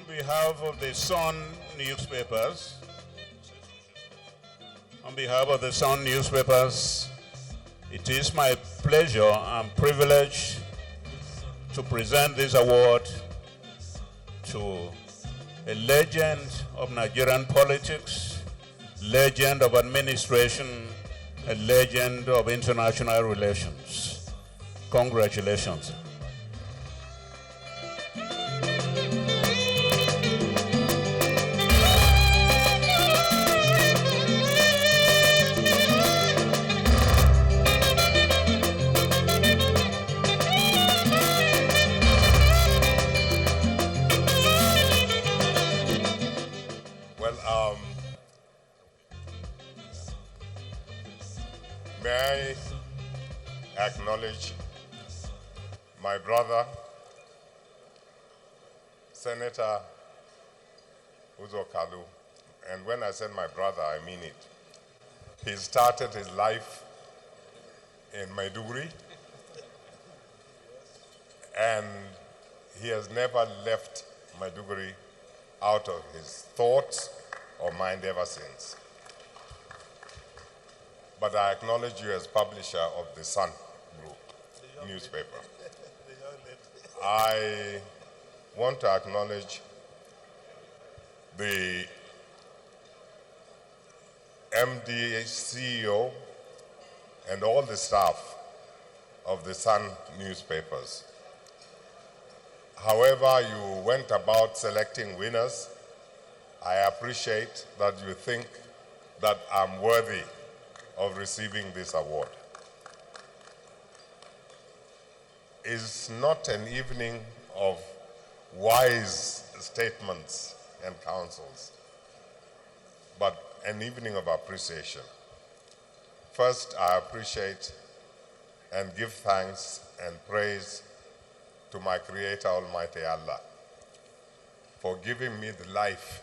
behalf of the Sun newspapers, it is my pleasure and privilege to present this award to a legend of Nigerian politics, legend of administration, a legend of international relations. Congratulations. May I acknowledge my brother, Senator Uzo Kalu, and when I said my brother, I mean it. He started his life in Maiduguri, and he has never left Maiduguri out of his thoughts or mind ever since. But I acknowledge you as publisher of the Sun Group newspaper. I want to acknowledge the MD, CEO, and all the staff of the Sun newspapers. However you went about selecting winners, I appreciate that you think that I'm worthy of receiving this award. It's not an evening of wise statements and counsels, but an evening of appreciation. First, I appreciate and give thanks and praise to my Creator, Almighty Allah, for giving me the life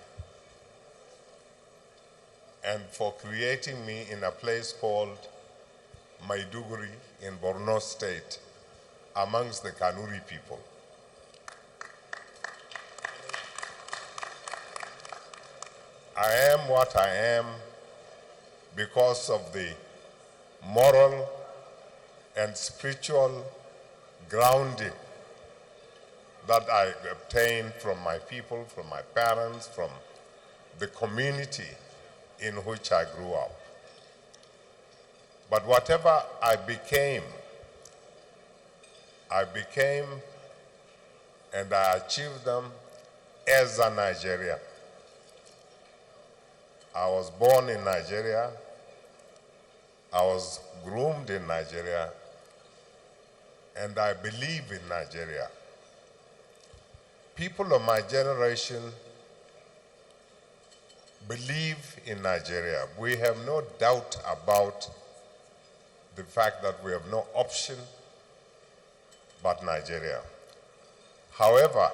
and for creating me in a place called Maiduguri in Borno State, amongst the Kanuri people. I am what I am because of the moral and spiritual grounding that I obtained from my people, from my parents, from the community in which I grew up. But whatever I became and I achieved them as a Nigerian. I was born in Nigeria, I was groomed in Nigeria, and I believe in Nigeria. People of my generation believe in Nigeria. We have no doubt about the fact that we have no option but Nigeria. However,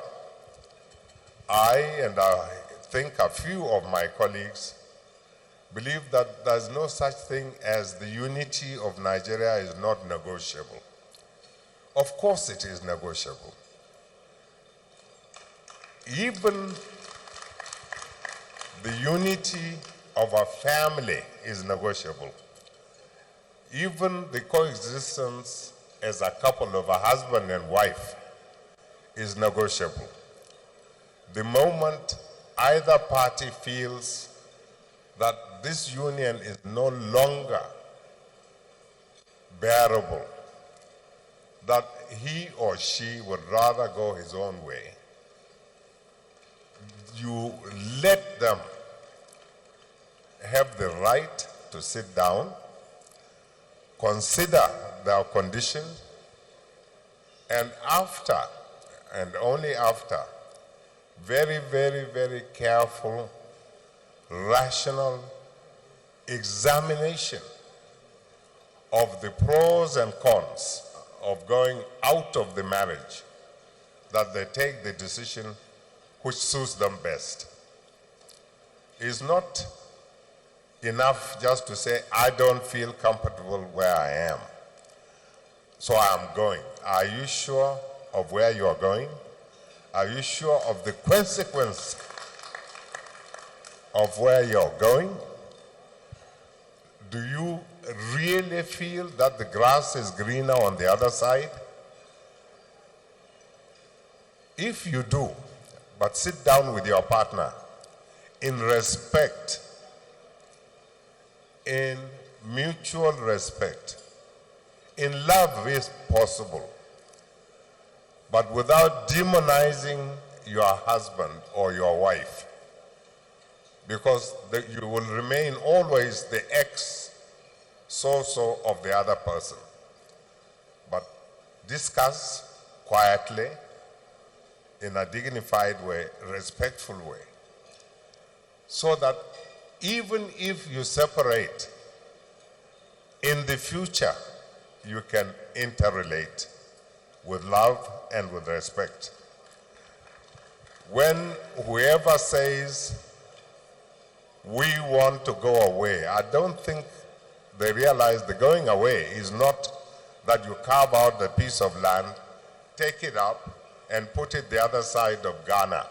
I think a few of my colleagues believe that there's no such thing as the unity of Nigeria is not negotiable. Of course it is negotiable. Even the unity of a family is negotiable. Even the coexistence as a couple of a husband and wife is negotiable. The moment either party feels that this union is no longer bearable, that he or she would rather go his own way, you let them have the right to sit down, consider their condition, and after, and only after, very, very, very careful, rational examination of the pros and cons of going out of the marriage, that they take the decision which suits them best. It's not enough just to say, I don't feel comfortable where I am, so I'm going. Are you sure of where you are going? Are you sure of the consequence of where you're going? Do you really feel that the grass is greener on the other side? If you do, but sit down with your partner in respect, in mutual respect, in love if possible, but without demonizing your husband or your wife, because you will remain always the ex-so-so of the other person. But discuss quietly, in a dignified way, respectful way, so that even if you separate, in the future, you can interrelate with love and with respect. When whoever says, we want to go away, I don't think they realize the going away is not that you carve out a piece of land, take it up, and put it the other side of Ghana.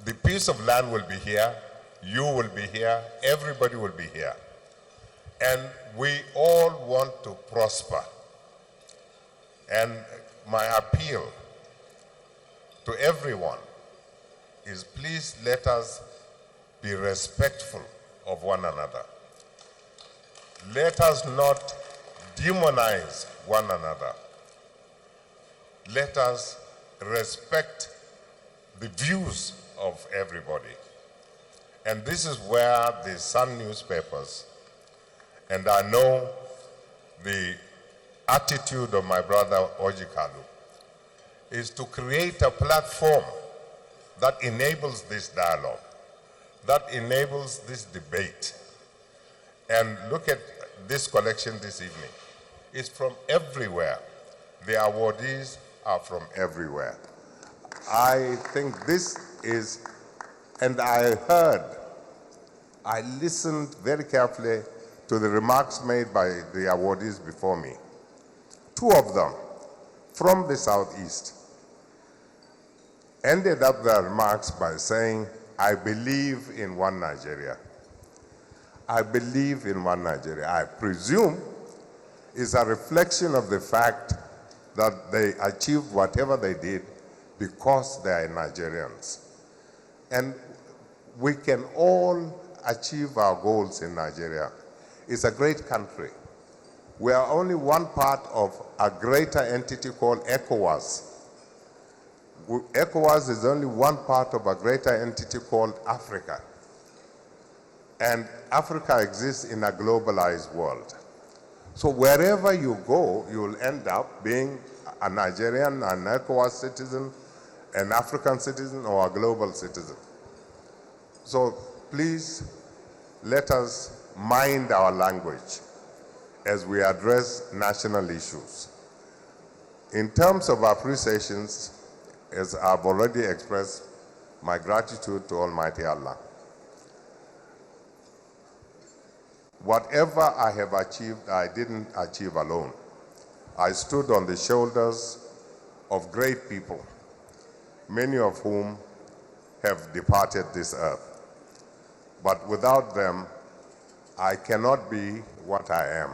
The piece of land will be here, you will be here, everybody will be here. And we all want to prosper. And my appeal to everyone is, please let us be respectful of one another. Let us not demonize one another. Let us respect the views of everybody. And this is where the Sun newspapers, and I know the attitude of my brother Ojikalu, is to create a platform that enables this dialogue, that enables this debate. And look at this collection this evening. It's from everywhere. The awardees are from everywhere. I think this is, and I listened very carefully to the remarks made by the awardees before me. Two of them, from the Southeast, ended up their remarks by saying, I believe in one Nigeria. I believe in one Nigeria. I presume is a reflection of the fact that they achieved whatever they did because they are Nigerians. And we can all achieve our goals in Nigeria. It's a great country. We are only one part of a greater entity called ECOWAS. ECOWAS is only one part of a greater entity called Africa. And Africa exists in a globalized world. So wherever you go, you'll end up being a Nigerian, an ECOWAS citizen, an African citizen, or a global citizen. So please, let us mind our language as we address national issues. In terms of appreciations, as I've already expressed my gratitude to Almighty Allah. Whatever I have achieved, I didn't achieve alone. I stood on the shoulders of great people, many of whom have departed this earth. But without them, I cannot be what I am.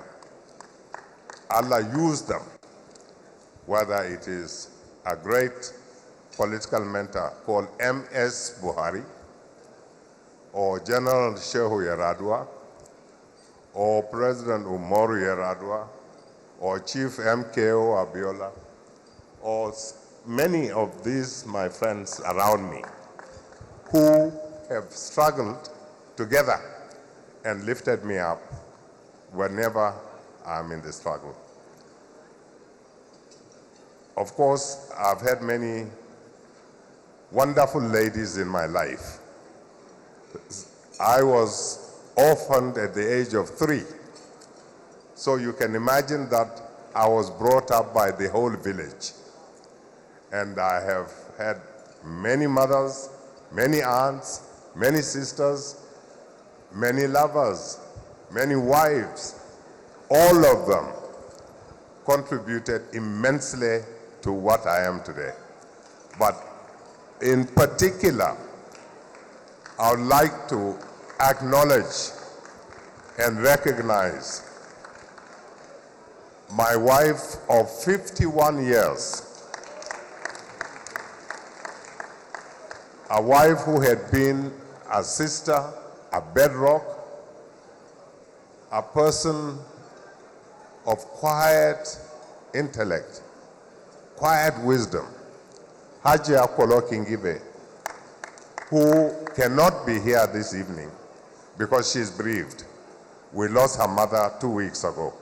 Allah used them, whether it is a great political mentor called M.S. Buhari, or General Shehu Yaradua, or President Umaru Yaradua, or Chief MKO Abiola, or many of these my friends around me who have struggled together and lifted me up whenever I'm in the struggle. Of course, I've had many wonderful ladies in my life. I was orphaned at the age of 3. So you can imagine that I was brought up by the whole village. And I have had many mothers, many aunts, many sisters, many lovers, many wives. All of them contributed immensely to what I am today. But in particular, I would like to acknowledge and recognize my wife of 51 years, a wife who had been a sister, a bedrock, a person of quiet intellect, quiet wisdom, Hajia Kingibe, who cannot be here this evening because she's bereaved. We lost her mother 2 weeks ago.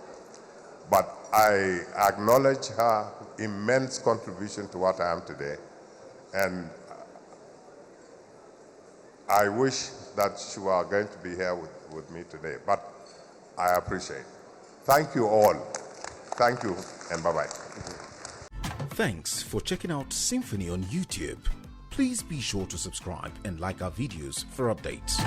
But I acknowledge her immense contribution to what I am today. And I wish that she were going to be here with me today. But I appreciate it. Thank you all. Thank you, and bye-bye. Thanks for checking out SYMFONI on YouTube. Please be sure to subscribe and like our videos for updates.